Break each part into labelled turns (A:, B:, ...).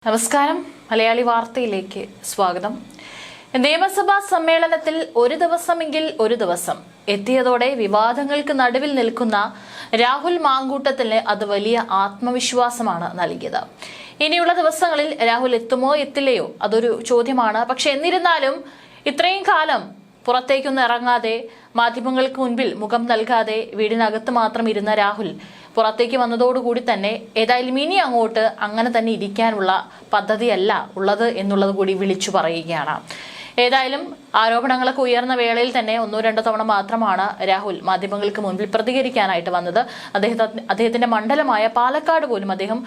A: നമസ്കാരം. മലയാളി വാർത്തയിലേക്ക് സ്വാഗതം. നിയമസഭാ സമ്മേളനത്തിൽ ഒരു ദിവസം എത്തിയതോടെ വിവാദങ്ങൾക്ക് നടുവിൽ നിൽക്കുന്ന രാഹുൽ മാങ്കൂട്ടത്തിന് അത് വലിയ ആത്മവിശ്വാസമാണ് നൽകിയത്. ഇനിയുള്ള ദിവസങ്ങളിൽ രാഹുൽ എത്തുമോ എത്തില്ലയോ അതൊരു ചോദ്യമാണ്. പക്ഷെ എന്നിരുന്നാലും ഇത്രയും കാലം പുറത്തേക്കൊന്നും ഇറങ്ങാതെ മാധ്യമങ്ങൾക്ക് മുൻപിൽ മുഖം നൽകാതെ വീടിനകത്ത് മാത്രം ഇരുന്ന രാഹുൽ പുറത്തേക്ക് വന്നതോടുകൂടി തന്നെ ഏതായാലും ഇനി അങ്ങോട്ട് അങ്ങനെ തന്നെ ഇരിക്കാനുള്ള പദ്ധതിയല്ല ഉള്ളത് എന്നുള്ളത് കൂടി വിളിച്ചു പറയുകയാണ്. ഏതായാലും ആരോപണങ്ങളൊക്കെ ഉയർന്ന വേളയിൽ തന്നെ ഒന്നോ രണ്ടോ തവണ മാത്രമാണ് രാഹുൽ മാധ്യമങ്ങൾക്ക് മുൻപിൽ പ്രതികരിക്കാനായിട്ട് വന്നത്. അദ്ദേഹത്തിന്റെ മണ്ഡലമായ പാലക്കാട് പോലും അദ്ദേഹം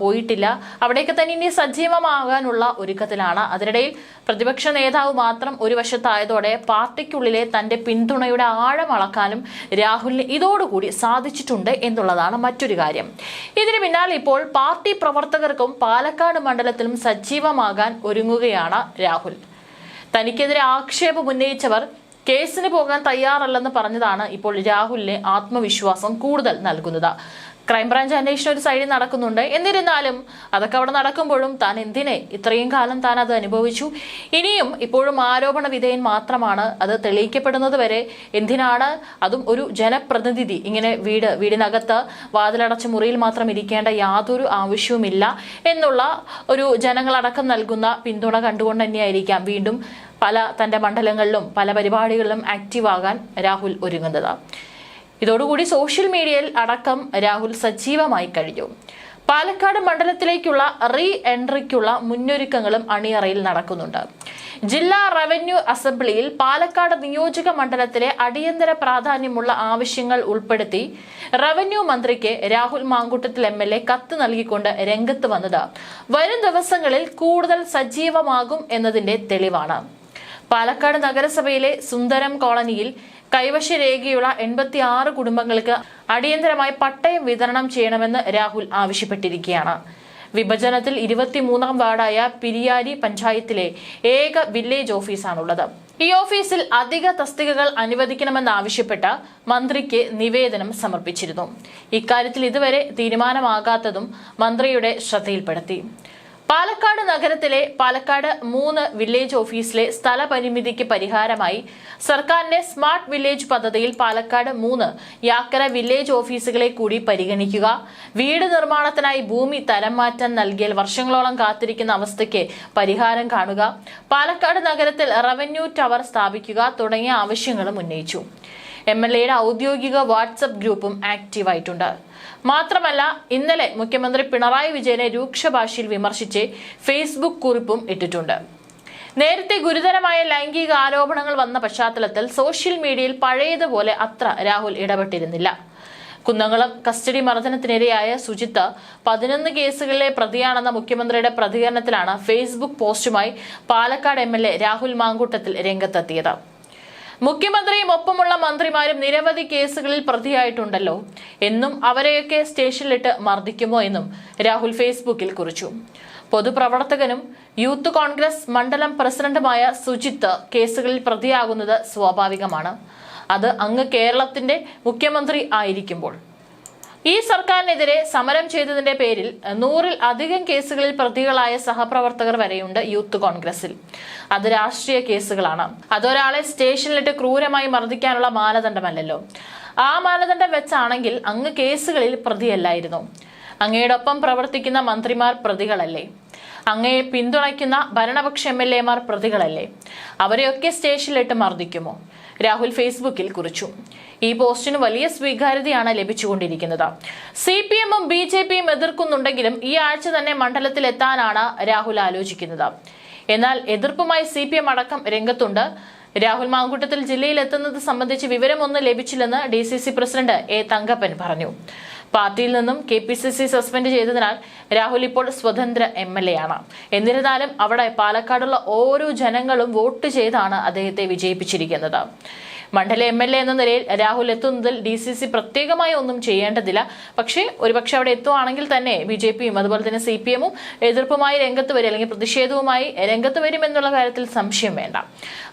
A: പോയിട്ടില്ല. അവിടെയൊക്കെ തന്നെ ഇനി സജീവമാകാനുള്ള ഒരുക്കത്തിലാണ്. അതിനിടയിൽ പ്രതിപക്ഷ നേതാവ് മാത്രം ഒരു വശത്തായതോടെ പാർട്ടിക്കുള്ളിലെ തന്റെ പിന്തുണയുടെ ആഴം അളക്കാനും രാഹുലിന് ഇതോടുകൂടി സാധിച്ചിട്ടുണ്ട് എന്നുള്ളതാണ് മറ്റൊരു കാര്യം. ഇതിന് പിന്നാലെ ഇപ്പോൾ പാർട്ടി പ്രവർത്തകർക്കും പാലക്കാട് മണ്ഡലത്തിലും സജീവമാകാൻ ഒരുങ്ങുകയാണ് രാഹുൽ. തനിക്കെതിരെ ആക്ഷേപം ഉന്നയിച്ചവർ കേസിന് പോകാൻ തയ്യാറല്ലെന്ന് പറഞ്ഞതാണ് ഇപ്പോൾ രാഹുലിന് ആത്മവിശ്വാസം കൂടുതൽ നൽകുന്നത്. ക്രൈംബ്രാഞ്ച് അന്വേഷണം ഒരു സൈഡിൽ നടക്കുന്നുണ്ട്. എന്നിരുന്നാലും അതൊക്കെ അവിടെ നടക്കുമ്പോഴും താൻ എന്തിനെ ഇത്രയും കാലം താൻ അത് അനുഭവിച്ചു, ഇനിയും ഇപ്പോഴും ആരോപണ വിധേയൻ മാത്രമാണ്, അത് തെളിയിക്കപ്പെടുന്നത് വരെ എന്തിനാണ്, അതും ഒരു ജനപ്രതിനിധി ഇങ്ങനെ വീടിനകത്ത് വാതിലടച്ച മുറിയിൽ മാത്രം ഇരിക്കേണ്ട യാതൊരു ആവശ്യവുമില്ല എന്നുള്ള ഒരു ജനങ്ങളടക്കം നൽകുന്ന പിന്തുണ കണ്ടുകൊണ്ട് തന്നെയായിരിക്കാം വീണ്ടും തന്റെ മണ്ഡലങ്ങളിലും പല പരിപാടികളിലും ആക്റ്റീവ് ആകാൻ രാഹുൽ ഒരുങ്ങുന്നത്. ഇതോടുകൂടി സോഷ്യൽ മീഡിയയിൽ അടക്കം രാഹുൽ സജീവമായി കഴിഞ്ഞു. പാലക്കാട് മണ്ഡലത്തിലേക്കുള്ള റീ എൻട്രിക്കുള്ള മുന്നൊരുക്കങ്ങളും അണിയറയിൽ നടക്കുന്നുണ്ട്. ജില്ലാ റവന്യൂ അസംബ്ലിയിൽ പാലക്കാട് നിയോജക മണ്ഡലത്തിലെ അടിയന്തര പ്രാധാന്യമുള്ള ആവശ്യങ്ങൾ ഉൾപ്പെടുത്തി റവന്യൂ മന്ത്രിക്ക് രാഹുൽ മാങ്കൂട്ടത്തിൽ MLA കത്ത് നൽകിക്കൊണ്ട് രംഗത്ത് വന്നത് വരും ദിവസങ്ങളിൽ കൂടുതൽ സജീവമാകും എന്നതിന്റെ തെളിവാണ്. പാലക്കാട് നഗരസഭയിലെ സുന്ദരം കോളനിയിൽ കൈവശരേഖയുള്ള 86 കുടുംബങ്ങൾക്ക് അടിയന്തരമായി പട്ടയം വിതരണം ചെയ്യണമെന്ന് രാഹുൽ ആവശ്യപ്പെട്ടിരിക്കുകയാണ്. വിഭജനത്തിൽ 23ാം വാർഡായ പിരിയാരി പഞ്ചായത്തിലെ ഏക വില്ലേജ് ഓഫീസാണുള്ളത്. ഈ ഓഫീസിൽ അധിക തസ്തികകൾ അനുവദിക്കണമെന്നാവശ്യപ്പെട്ട് മന്ത്രിക്ക് നിവേദനം സമർപ്പിച്ചിരുന്നു. ഇക്കാര്യത്തിൽ ഇതുവരെ തീരുമാനമാകാത്തതും മന്ത്രിയുടെ ശ്രദ്ധയിൽപ്പെടുത്തി. പാലക്കാട് നഗരത്തിലെ പാലക്കാട് 3 വില്ലേജ് ഓഫീസിലെ സ്ഥലപരിമിതിക്ക് പരിഹാരമായി സർക്കാരിന്റെ സ്മാർട്ട് വില്ലേജ് പദ്ധതിയിൽ പാലക്കാട് 3 യാക്കര വില്ലേജ് ഓഫീസുകളെ കൂടി പരിഗണിക്കുക, വീട് നിർമ്മാണത്തിനായി ഭൂമി തരം മാറ്റാൻ നൽകിയാൽ വർഷങ്ങളോളം കാത്തിരിക്കുന്ന അവസ്ഥയ്ക്ക് പരിഹാരം കാണുക, പാലക്കാട് നഗരത്തിൽ റവന്യൂ ടവർ സ്ഥാപിക്കുക തുടങ്ങിയ ആവശ്യങ്ങളും ഉന്നയിച്ചു. MLAയുടെ ഔദ്യോഗിക വാട്സ്ആപ്പ് ഗ്രൂപ്പും ആക്റ്റീവായിട്ടുണ്ട്. മാത്രമല്ല ഇന്നലെ മുഖ്യമന്ത്രി പിണറായി വിജയനെ രൂക്ഷ ഭാഷയിൽ വിമർശിച്ച് ഫേസ്ബുക്ക് കുറിപ്പും ഇട്ടിട്ടുണ്ട്. നേരത്തെ ഗുരുതരമായ ലൈംഗിക ആരോപണങ്ങൾ വന്ന പശ്ചാത്തലത്തിൽ സോഷ്യൽ മീഡിയയിൽ പഴയതുപോലെ അത്ര രാഹുൽ ഇടപെട്ടിരുന്നില്ല. കുന്നംകുളം കസ്റ്റഡി മർദ്ദനത്തിനിരയായ സുജിത്ത് 11 കേസുകളിലെ പ്രതിയാണെന്ന മുഖ്യമന്ത്രിയുടെ പ്രതികരണത്തിലാണ് ഫേസ്ബുക്ക് പോസ്റ്റുമായി പാലക്കാട് MLA രാഹുൽ മാങ്കൂട്ടത്തിൽ രംഗത്തെത്തിയത്. മുഖ്യമന്ത്രിയും ഒപ്പമുള്ള മന്ത്രിമാരും നിരവധി കേസുകളിൽ പ്രതിയായിട്ടുണ്ടല്ലോ എന്നും അവരെയൊക്കെ സ്റ്റേഷനിലിട്ട് മർദ്ദിക്കുമോ എന്നും രാഹുൽ ഫേസ്ബുക്കിൽ കുറിച്ചു. പൊതുപ്രവർത്തകനും യൂത്ത് കോൺഗ്രസ് മണ്ഡലം പ്രസിഡന്റുമായ സുജിത്ത് കേസുകളിൽ പ്രതിയാകുന്നത് സ്വാഭാവികമാണ്. അത് അങ്ങ് കേരളത്തിന്റെ മുഖ്യമന്ത്രി ആയിരിക്കുമ്പോൾ. ഈ സർക്കാരിനെതിരെ സമരം ചെയ്തതിന്റെ പേരിൽ 100-ൽ അധികം കേസുകളിൽ പ്രതികളായ സഹപ്രവർത്തകർ വരെയുണ്ട് യൂത്ത് കോൺഗ്രസിൽ. അത് രാഷ്ട്രീയ കേസുകളാണ്. അതൊരാളെ സ്റ്റേഷനിലിട്ട് ക്രൂരമായി മർദ്ദിക്കാനുള്ള മാനദണ്ഡമല്ലല്ലോ. ആ മാനദണ്ഡം വെച്ചാണെങ്കിൽ അങ്ങ് കേസുകളിൽ പ്രതിയല്ലായിരുന്നു. അങ്ങയോടൊപ്പം പ്രവർത്തിക്കുന്ന മന്ത്രിമാർ പ്രതികളല്ലേ? അങ്ങയെ പിന്തുണയ്ക്കുന്ന ഭരണപക്ഷ MLAമാർ പ്രതികളല്ലേ? അവരെയൊക്കെ സ്റ്റേഷനിലിട്ട് മർദ്ദിക്കുമോ? രാഹുൽ ഫേസ്ബുക്കിൽ കുറിച്ചു. ഈ പോസ്റ്റിന് വലിയ സ്വീകാര്യതയാണ് ലഭിച്ചുകൊണ്ടിരിക്കുന്നത്. CPM-ഉം BJP-യും എതിർക്കുന്നുണ്ടെങ്കിലും ഈ ആഴ്ച തന്നെ മണ്ഡലത്തിൽ എത്താനാണ് രാഹുൽ ആലോചിക്കുന്നത്. എന്നാൽ എതിർപ്പുമായി CPM അടക്കം രംഗത്തുണ്ട്. രാഹുൽ മാങ്കൂട്ടത്തിൽ ജില്ലയിൽ എത്തുന്നത് സംബന്ധിച്ച് വിവരമൊന്നും ലഭിച്ചില്ലെന്ന് DCC പ്രസിഡന്റ് A തങ്കപ്പൻ പറഞ്ഞു. പാർട്ടിയിൽ നിന്നും KPCC സസ്പെൻഡ് ചെയ്തതിനാൽ രാഹുൽ ഇപ്പോൾ സ്വതന്ത്ര MLA ആണ്. എന്നിരുന്നാലും അവിടെ പാലക്കാടുള്ള ഓരോ ജനങ്ങളും വോട്ട് ചെയ്താണ് അദ്ദേഹത്തെ വിജയിപ്പിച്ചിരിക്കുന്നത്. മണ്ഡല MLA എന്ന നിലയിൽ രാഹുൽ എത്തുന്നതിൽ DCC പ്രത്യേകമായി ഒന്നും ചെയ്യേണ്ടതില്ല. പക്ഷേ ഒരുപക്ഷെ അവിടെ എത്തുവാണെങ്കിൽ തന്നെ BJP-യും അതുപോലെ തന്നെ CPM-ഉം എതിർപ്പുമായി രംഗത്ത് വരും, അല്ലെങ്കിൽ പ്രതിഷേധവുമായി രംഗത്ത് വരുമെന്നുള്ള കാര്യത്തിൽ സംശയം വേണ്ട.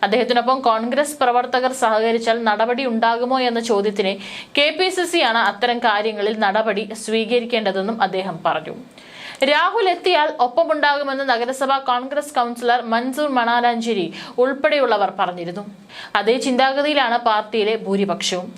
A: അദ്ദേഹത്തിനൊപ്പം കോൺഗ്രസ് പ്രവർത്തകർ സഹകരിച്ചാൽ നടപടി ഉണ്ടാകുമോ എന്ന ചോദ്യത്തിന് KPCC ആണ് അത്തരം കാര്യങ്ങളിൽ നടപടി സ്വീകരിക്കേണ്ടതെന്നും അദ്ദേഹം പറഞ്ഞു. രാഹുൽ എത്തിയാൽ ഒപ്പമുണ്ടാകുമെന്ന് നഗരസഭാ കോൺഗ്രസ് കൗൺസിലർ മൻസൂർ മണാലഞ്ചേരി ഉൾപ്പെടെയുള്ളവർ പറഞ്ഞിരുന്നു. അതേ ചിന്താഗതിയിലാണ് പാർട്ടിയിലെ ഭൂരിപക്ഷവും.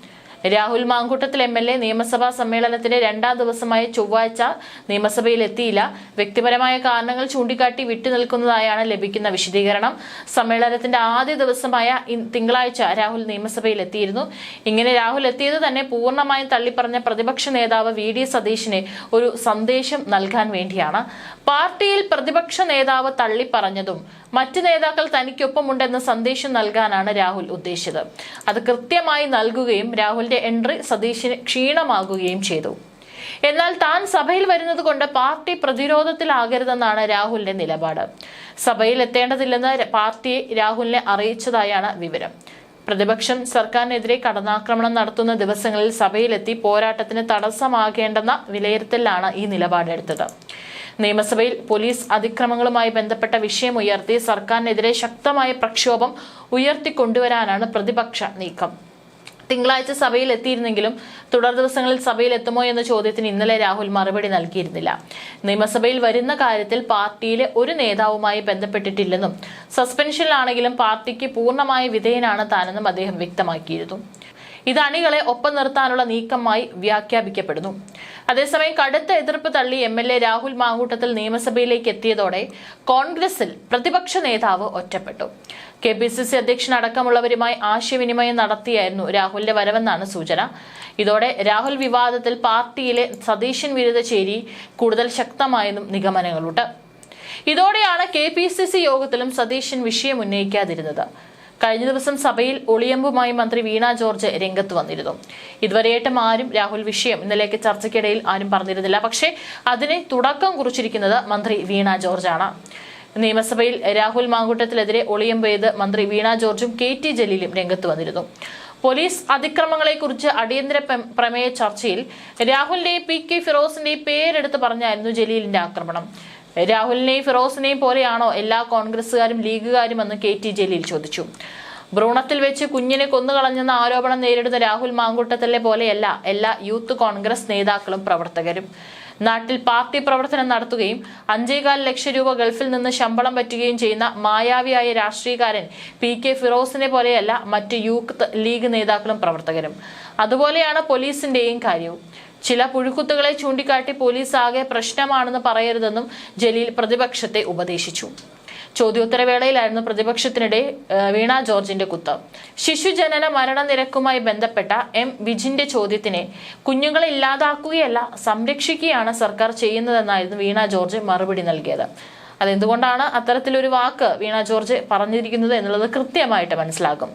A: രാഹുൽ മാങ്കൂട്ടത്തിൽ MLA നിയമസഭാ സമ്മേളനത്തിന്റെ 2ാം ദിവസമായ ചൊവ്വാഴ്ച നിയമസഭയിൽ എത്തിയില്ല. വ്യക്തിപരമായ കാരണങ്ങൾ ചൂണ്ടിക്കാട്ടി വിട്ടുനിൽക്കുന്നതായാണ് ലഭിക്കുന്ന വിശദീകരണം. സമ്മേളനത്തിന്റെ ആദ്യ ദിവസമായ തിങ്കളാഴ്ച രാഹുൽ നിയമസഭയിൽ എത്തിയിരുന്നു. ഇങ്ങനെ രാഹുൽ എത്തിയത് തന്നെ പൂർണ്ണമായും തള്ളിപ്പറഞ്ഞ പ്രതിപക്ഷ നേതാവ് VD സതീശിന് ഒരു സന്ദേശം നൽകാൻ വേണ്ടിയാണ്. പാർട്ടിയിൽ പ്രതിപക്ഷ നേതാവ് തള്ളിപ്പറഞ്ഞതും മറ്റ് നേതാക്കൾ തനിക്കൊപ്പമുണ്ടെന്ന സന്ദേശം നൽകാനാണ് രാഹുൽ ഉദ്ദേശിച്ചത്. അത് കൃത്യമായി നൽകുകയും രാഹുലിന്റെ എൻട്രി സതീശിന് ക്ഷീണമാകുകയും ചെയ്തു. എന്നാൽ താൻ സഭയിൽ വരുന്നത് കൊണ്ട് പാർട്ടി പ്രതിരോധത്തിലാകരുതെന്നാണ് രാഹുലിന്റെ നിലപാട്. സഭയിൽ എത്തേണ്ടതില്ലെന്ന് പാർട്ടിയെ രാഹുലിനെ അറിയിച്ചതായാണ് വിവരം. പ്രതിപക്ഷം സർക്കാരിനെതിരെ കടന്നാക്രമണം നടത്തുന്ന ദിവസങ്ങളിൽ സഭയിലെത്തി പോരാട്ടത്തിന് തടസ്സമാകേണ്ടെന്ന വിലയിരുത്തലിലാണ് ഈ നിലപാടെടുത്തത്. നിയമസഭയിൽ പോലീസ് അതിക്രമങ്ങളുമായി ബന്ധപ്പെട്ട വിഷയം ഉയർത്തി സർക്കാരിനെതിരെ ശക്തമായ പ്രക്ഷോഭം ഉയർത്തിക്കൊണ്ടുവരാനാണ് പ്രതിപക്ഷ നീക്കം. തിങ്കളാഴ്ച സഭയിൽ എത്തിയിരുന്നെങ്കിലും തുടർ ദിവസങ്ങളിൽ സഭയിൽ എത്തുമോ എന്ന ചോദ്യത്തിന് ഇന്നലെ രാഹുൽ മറുപടി നൽകിയിരുന്നില്ല. നിയമസഭയിൽ വരുന്ന കാര്യത്തിൽ പാർട്ടിയിലെ ഒരു നേതാവുമായി ബന്ധപ്പെട്ടിട്ടില്ലെന്നും സസ്പെൻഷനിലാണെങ്കിലും പാർട്ടിക്ക് പൂർണ്ണമായ വിധേയനാണ് താനെന്നും അദ്ദേഹം വ്യക്തമാക്കിയിരുന്നു. ഇത് അണികളെ ഒപ്പം നിർത്താനുള്ള നീക്കമായി വ്യാഖ്യാപിക്കപ്പെടുന്നു. അതേസമയം കടുത്ത എതിർപ്പ് തള്ളി MLA രാഹുൽ മാങ്കൂട്ടത്തിൽ നിയമസഭയിലേക്ക് എത്തിയതോടെ കോൺഗ്രസിൽ പ്രതിപക്ഷ നേതാവ് ഒറ്റപ്പെട്ടു. KPCC അധ്യക്ഷനടക്കമുള്ളവരുമായി ആശയവിനിമയം നടത്തിയായിരുന്നു രാഹുലിന്റെ വരവെന്നാണ് സൂചന. ഇതോടെ രാഹുൽ വിവാദത്തിൽ പാർട്ടിയിലെ സതീശൻ വിരുദ്ധ ചേരി കൂടുതൽ ശക്തമായെന്നും നിഗമനങ്ങളുണ്ട്. ഇതോടെയാണ് KPCC യോഗത്തിലും സതീശൻ വിഷയം ഉന്നയിക്കാതിരുന്നത്. കഴിഞ്ഞ ദിവസം സഭയിൽ ഒളിയമ്പുമായി മന്ത്രി വീണ ജോർജ് രംഗത്ത് വന്നിരുന്നു. ഇതുവരെയായിട്ടും ആരും രാഹുൽ വിഷയം ഇന്നലേക്ക് ചർച്ചയ്ക്കിടയിൽ ആരും പറഞ്ഞിരുന്നില്ല. പക്ഷേ അതിനെ തുടക്കം കുറിച്ചിരിക്കുന്നത് മന്ത്രി വീണ ജോർജാണ്. നിയമസഭയിൽ രാഹുൽ മാങ്കൂട്ടത്തിനെതിരെ ഒളിയമ്പ് ചെയ്ത് മന്ത്രി വീണ ജോർജും KT ജലീലും രംഗത്ത് വന്നിരുന്നു. പോലീസ് അതിക്രമങ്ങളെക്കുറിച്ച് അടിയന്തര പ്രമേയ ചർച്ചയിൽ രാഹുലിന്റെയും PK ഫിറോസിന്റെയും പേരെടുത്ത് പറഞ്ഞായിരുന്നു ജലീലിന്റെ ആക്രമണം. രാഹുലിനെയും ഫിറോസിനെയും പോലെയാണോ എല്ലാ കോൺഗ്രസുകാരും ലീഗുകാരുമെന്ന് KT ജലീൽ ചോദിച്ചു. ഭ്രൂണത്തിൽ വെച്ച് കുഞ്ഞിനെ കൊന്നുകളഞ്ഞെന്ന ആരോപണം നേരിടുന്ന രാഹുൽ മാങ്കൂട്ടത്തിലെ പോലെയല്ല എല്ലാ യൂത്ത് കോൺഗ്രസ് നേതാക്കളും പ്രവർത്തകരും. നാട്ടിൽ പാർട്ടി പ്രവർത്തനം നടത്തുകയും 5.25 ലക്ഷം രൂപ ഗൾഫിൽ നിന്ന് ശമ്പളം പറ്റുകയും ചെയ്യുന്ന മായാവിയായ രാഷ്ട്രീയക്കാരൻ PK ഫിറോസിനെ പോലെയല്ല മറ്റ് യൂത്ത് ലീഗ് നേതാക്കളും പ്രവർത്തകരും. അതുപോലെയാണ് പോലീസിന്റെയും കാര്യവും. ചില പുഴുക്കുത്തുകളെ ചൂണ്ടിക്കാട്ടി പോലീസ് ആകെ പ്രശ്നമാണെന്ന് പറയരുതെന്നും ജലീൽ പ്രതിപക്ഷത്തെ ഉപദേശിച്ചു. ചോദ്യോത്തരവേളയിലായിരുന്നു പ്രതിപക്ഷത്തിനിടെ വീണ ജോർജിന്റെ കുത്ത്. ശിശുജനന മരണനിരക്കുമായി ബന്ധപ്പെട്ട വിജിന്റെ ചോദ്യത്തിന് കുഞ്ഞുങ്ങളെ ഇല്ലാതാക്കുകയല്ല സംരക്ഷിക്കുകയാണ് സർക്കാർ ചെയ്യുന്നതെന്നായിരുന്നു വീണ ജോർജ് മറുപടി നൽകിയത്. അതെന്തുകൊണ്ടാണ് അത്തരത്തിലൊരു വാക്ക് വീണ ജോർജ് പറഞ്ഞിരിക്കുന്നത് എന്നുള്ളത് കൃത്യമായിട്ട് മനസ്സിലാകും.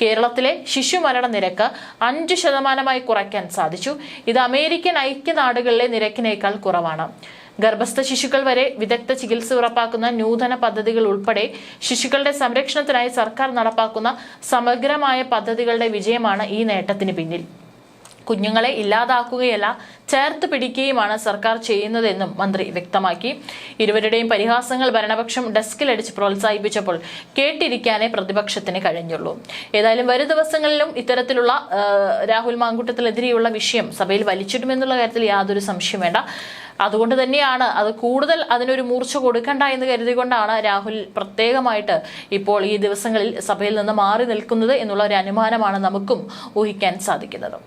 A: കേരളത്തിലെ ശിശുമരണ നിരക്ക് 5% കുറയ്ക്കാൻ സാധിച്ചു. ഇത് അമേരിക്കൻ ഐക്യനാടുകളിലെ നിരക്കിനേക്കാൾ കുറവാണ്. ഗർഭസ്ഥ ശിശുക്കൾ വരെ വിദഗ്ധ ചികിത്സ ഉറപ്പാക്കുന്ന നൂതന പദ്ധതികൾ ഉൾപ്പെടെ ശിശുക്കളുടെ സംരക്ഷണത്തിനായി സർക്കാർ നടപ്പാക്കുന്ന സമഗ്രമായ പദ്ധതികളുടെ വിജയമാണ് ഈ നേട്ടത്തിന് പിന്നിൽ. കുഞ്ഞുങ്ങളെ ഇല്ലാതാക്കുകയല്ല ചേർത്ത് പിടിക്കുകയുമാണ് സർക്കാർ ചെയ്യുന്നതെന്നും മന്ത്രി വ്യക്തമാക്കി. ഇരുവരുടെയും പരിഹാസങ്ങൾ ഭരണപക്ഷം ഡെസ്കിലടിച്ച് പ്രോത്സാഹിപ്പിച്ചപ്പോൾ കേട്ടിരിക്കാനേ പ്രതിപക്ഷത്തിന് കഴിഞ്ഞുള്ളൂ. ഏതായാലും വരും ദിവസങ്ങളിലും ഇത്തരത്തിലുള്ള രാഹുൽ മാങ്കൂട്ടത്തിനെതിരെയുള്ള വിഷയം സഭയിൽ വലിച്ചിടുമെന്നുള്ള കാര്യത്തിൽ യാതൊരു സംശയം വേണ്ട. അതുകൊണ്ട് തന്നെയാണ് അത് കൂടുതൽ അതിനൊരു മൂർച്ച കൊടുക്കണ്ട എന്ന് കരുതിക്കൊണ്ടാണ് രാഹുൽ പ്രത്യേകമായിട്ട് ഇപ്പോൾ ഈ ദിവസങ്ങളിൽ സഭയിൽ നിന്ന് മാറി നിൽക്കുന്നത് എന്നുള്ള ഒരു അനുമാനമാണ് നമുക്കും ഊഹിക്കാൻ സാധിക്കുന്നത്.